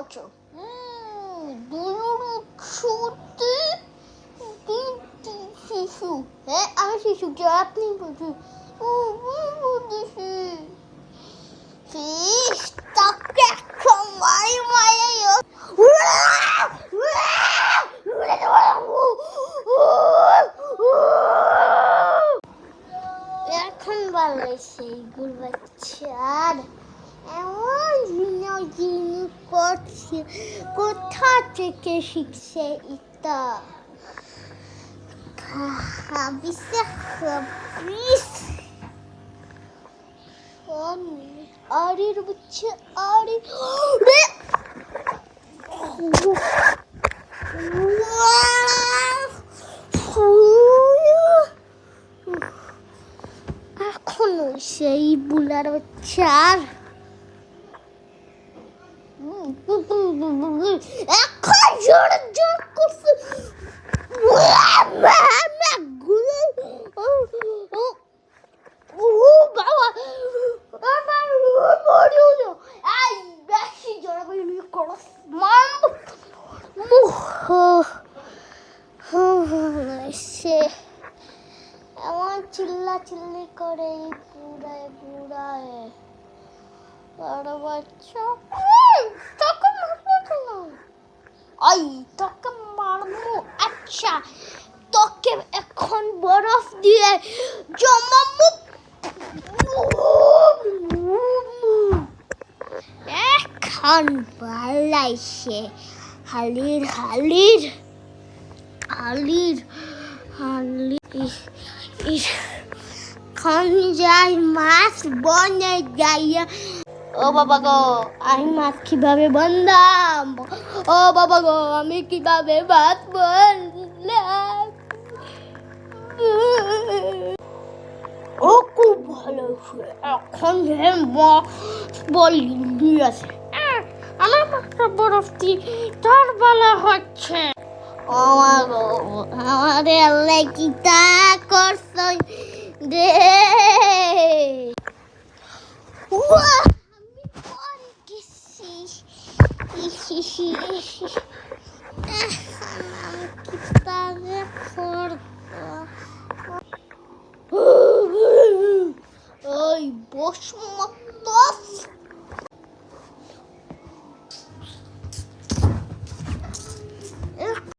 করছো? ছুটি শিশু। হ্যাঁ আমি শিশু, কে আপনি বলছেন? তাকে এখন বলে সেই গুল বাচ্চার এমন জিনিস করছে, কোথা থেকে শিখছে এটা? Bisa habis. Ari baca Ari. এখনো সেই বুলার বাচ্চার এখন জোর জোর করছে। এমন চিল্লা চিল্লি করে পুরায় পুরায় বড় বাচ্চা তোকে মারবো কেন? তোকে মারবো। আচ্ছা তোকে এখন বরফ দিয়ে জমাবো। এখন পালাইছে হালির হালির হালির হালির খান যাই মাছ বনে যাইয়া। ও বাবা গো আমি মাছ কিভাবে বানলাম? ও বাবা গো আমি কিভাবে মাছ বানলাম? ও খুব ভালো, এখন মাছ বলি আছে আমার মাথা বরফ দিয়ে তার বলা হচ্ছে। ও গো আমাদের আল্লাহ কি তা করছো রে? আমি পরে গেছি।